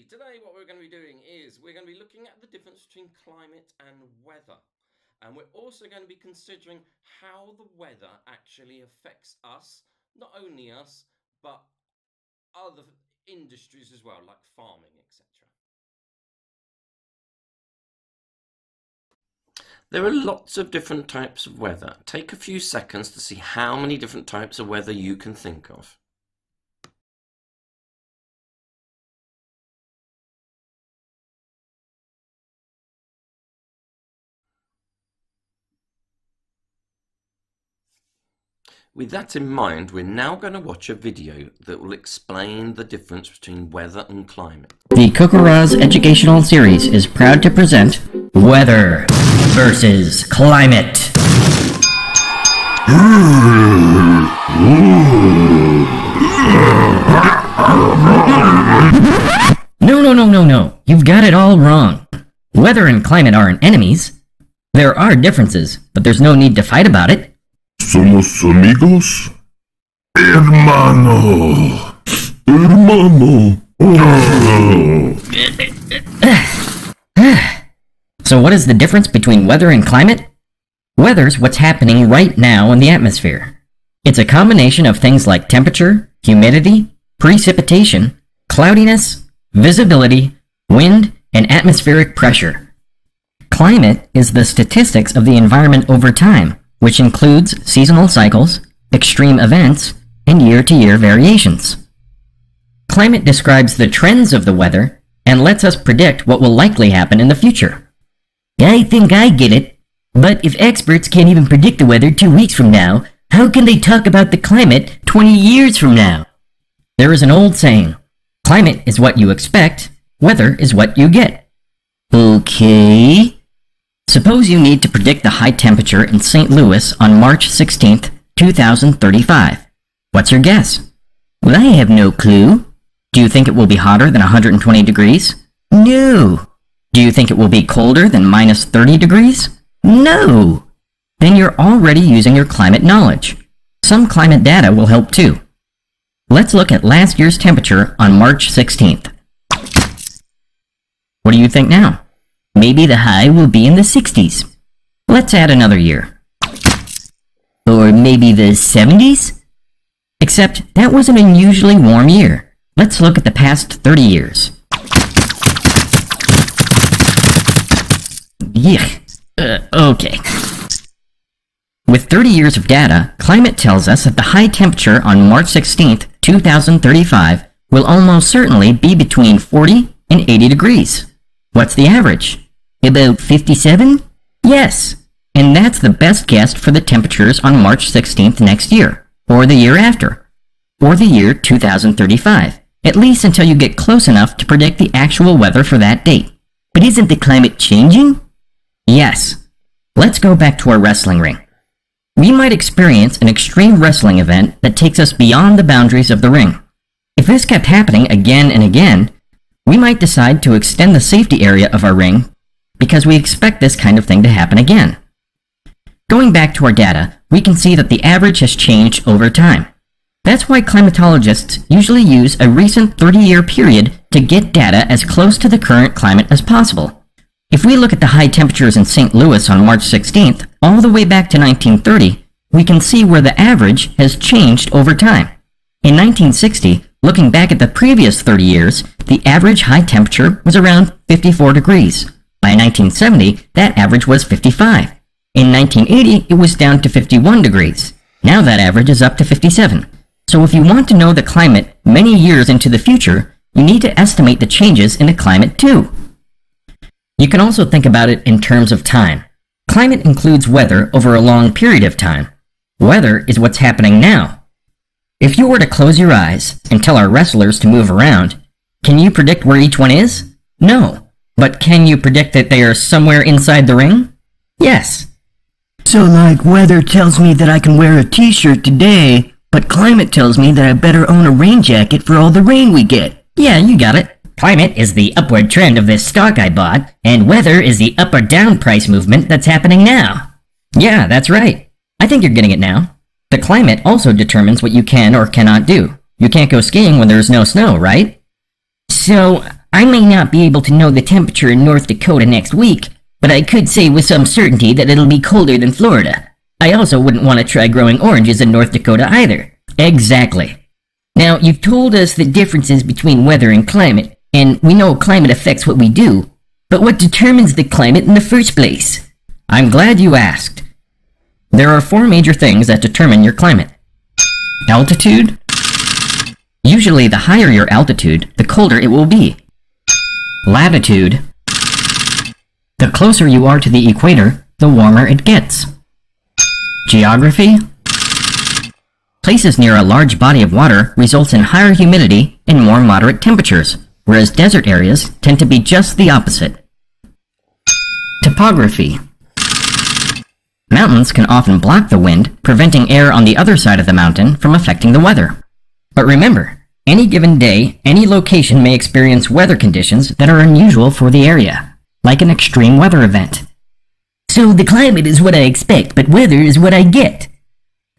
Today what we're going to be doing is we're going to be looking at the difference between climate and weather. And we're also going to be considering how the weather actually affects us, not only us, but other industries as well, like farming, etc. There are lots of different types of weather. Take a few seconds to see how many different types of weather you can think of. With that in mind, we're now going to watch a video that will explain the difference between weather and climate. The Kokoraz Educational Series is proud to present Weather versus Climate. No. You've got it all wrong. Weather and climate aren't enemies. There are differences, but there's no need to fight about it. Somos amigos, hermano. So what is the difference between weather and climate? Weather's what's happening right now in the atmosphere. It's a combination of things like temperature, humidity, precipitation, cloudiness, visibility, wind, and atmospheric pressure. Climate is the statistics of the environment over time, which includes seasonal cycles, extreme events, and year-to-year variations. Climate describes the trends of the weather and lets us predict what will likely happen in the future. I think I get it, but if experts can't even predict the weather 2 weeks from now, how can they talk about the climate 20 years from now? There is an old saying, climate is what you expect, weather is what you get. Okay. Suppose you need to predict the high temperature in St. Louis on March 16th, 2035. What's your guess? Well, I have no clue. Do you think it will be hotter than 120 degrees? No. Do you think it will be colder than minus 30 degrees? No. Then you're already using your climate knowledge. Some climate data will help too. Let's look at last year's temperature on March 16th. What do you think now? Maybe the high will be in the 60s. Let's add another year. Or maybe the 70s? Except that was an unusually warm year. Let's look at the past 30 years. Okay. With 30 years of data, climate tells us that the high temperature on March 16th, 2035 will almost certainly be between 40 and 80 degrees. What's the average? About 57? Yes, and that's the best guess for the temperatures on March 16th next year, or the year after, or the year 2035, at least until you get close enough to predict the actual weather for that date. But isn't the climate changing? Yes. Let's go back to our wrestling ring. We might experience an extreme wrestling event that takes us beyond the boundaries of the ring. If this kept happening again and again, we might decide to extend the safety area of our ring because we expect this kind of thing to happen again. Going back to our data, we can see that the average has changed over time. That's why climatologists usually use a recent 30-year period to get data as close to the current climate as possible. If we look at the high temperatures in St. Louis on March 16th, all the way back to 1930, we can see where the average has changed over time. In 1960, looking back at the previous 30 years, the average high temperature was around 54 degrees. By 1970, that average was 55. In 1980, it was down to 51 degrees. Now that average is up to 57. So if you want to know the climate many years into the future, you need to estimate the changes in the climate too. You can also think about it in terms of time. Climate includes weather over a long period of time. Weather is what's happening now. If you were to close your eyes and tell our wrestlers to move around, can you predict where each one is? No. But can you predict that they are somewhere inside the ring? Yes. So like weather tells me that I can wear a t-shirt today, but climate tells me that I better own a rain jacket for all the rain we get. Yeah, you got it. Climate is the upward trend of this stock I bought, and weather is the up or down price movement that's happening now. Yeah, that's right. I think you're getting it now. The climate also determines what you can or cannot do. You can't go skiing when there's no snow, right? So, I may not be able to know the temperature in North Dakota next week, but I could say with some certainty that it'll be colder than Florida. I also wouldn't want to try growing oranges in North Dakota either. Exactly. Now, you've told us the differences between weather and climate, and we know climate affects what we do, but what determines the climate in the first place? I'm glad you asked. There are 4 major things that determine your climate. Altitude. Usually the higher your altitude, the colder it will be. Latitude. The closer you are to the equator, the warmer it gets. Geography. Places near a large body of water results in higher humidity and more moderate temperatures, whereas desert areas tend to be just the opposite. Topography. Mountains can often block the wind, preventing air on the other side of the mountain from affecting the weather. But remember, any given day, any location may experience weather conditions that are unusual for the area, like an extreme weather event. So the climate is what I expect, but weather is what I get.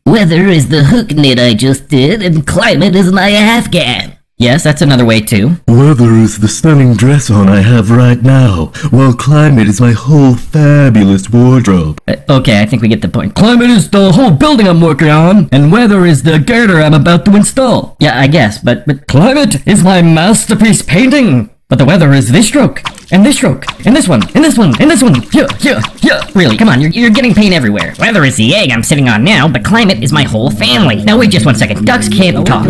Weather is the hook knit I just did, and climate is my Afghan. Yes, that's another way too. Weather is the stunning dress on I have right now, while climate is my whole fabulous wardrobe. Okay, I think we get the point. Climate is the whole building I'm working on, and weather is the girder I'm about to install. Yeah, I guess, but climate is my masterpiece painting. But the weather is this stroke, and this stroke, and this one, and this one, and this one. Yeah. Really, come on, you're getting paint everywhere. Weather is the egg I'm sitting on now, but climate is my whole family. Now wait just one second. Ducks can't talk.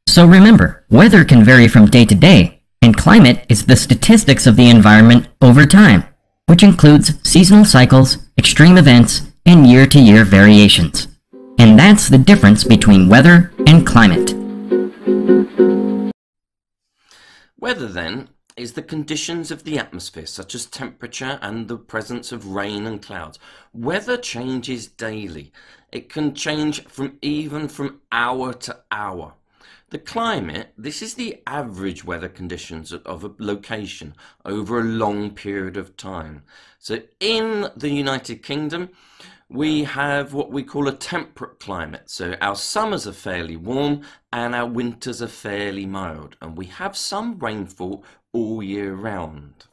So remember, weather can vary from day to day, and climate is the statistics of the environment over time, which includes seasonal cycles, extreme events, and year-to-year variations. And that's the difference between weather and climate. Weather, then, is the conditions of the atmosphere, such as temperature and the presence of rain and clouds. Weather changes daily. It can change even from hour to hour. The climate, this is the average weather conditions of a location over a long period of time. So in the United Kingdom, we have what we call a temperate climate. So our summers are fairly warm and our winters are fairly mild, and we have some rainfall all year round.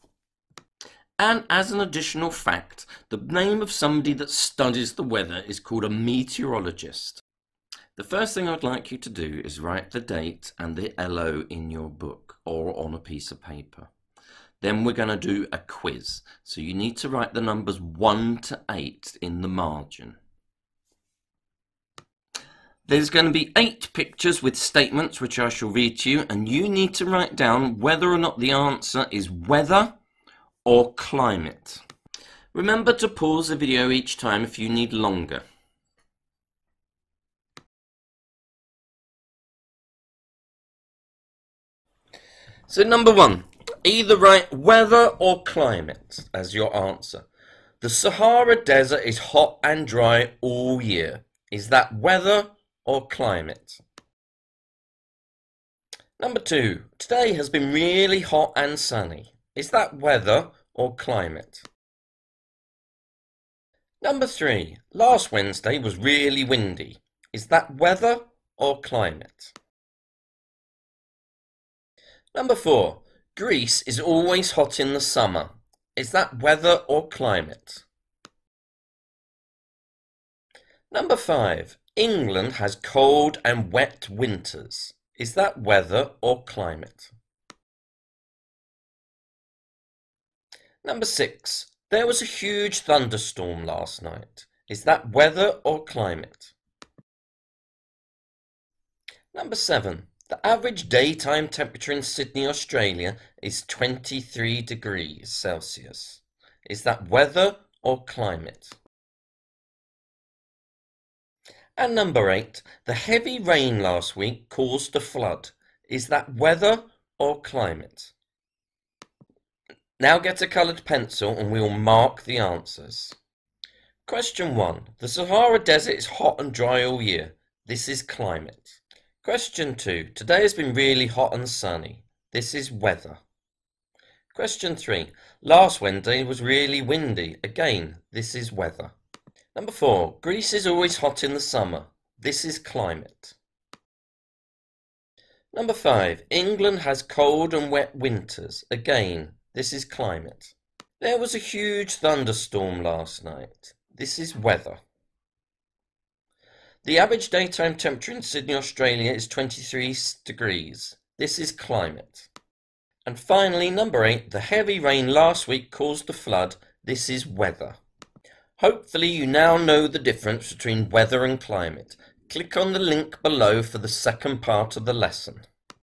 And as an additional fact, the name of somebody that studies the weather is called a meteorologist. The first thing I'd like you to do is write the date and the LO in your book or on a piece of paper. Then we're going to do a quiz. So you need to write the numbers 1 to 8 in the margin. There's going to be 8 pictures with statements which I shall read to you, and you need to write down whether or not the answer is weather or climate. Remember to pause the video each time if you need longer. So number 1. Either write weather or climate as your answer. The Sahara Desert is hot and dry all year. Is that weather or climate? Number 2. Today has been really hot and sunny. Is that weather or climate? Number 3. Last Wednesday was really windy. Is that weather or climate? Number 4. Greece is always hot in the summer. Is that weather or climate? Number 5. England has cold and wet winters. Is that weather or climate? Number 6. There was a huge thunderstorm last night. Is that weather or climate? Number 7. The average daytime temperature in Sydney, Australia is 23 degrees Celsius. Is that weather or climate? And number 8, the heavy rain last week caused a flood. Is that weather or climate? Now get a coloured pencil and we will mark the answers. Question 1. The Sahara Desert is hot and dry all year. This is climate. Question 2. Today has been really hot and sunny. This is weather. Question 3. Last Wednesday was really windy. Again, this is weather. Number 4. Greece is always hot in the summer. This is climate. Number 5. England has cold and wet winters. Again, this is climate. There was a huge thunderstorm last night. This is weather. The average daytime temperature in Sydney, Australia is 23 degrees. This is climate. And finally, number 8. The heavy rain last week caused a flood. This is weather. Hopefully you now know the difference between weather and climate. Click on the link below for the second part of the lesson.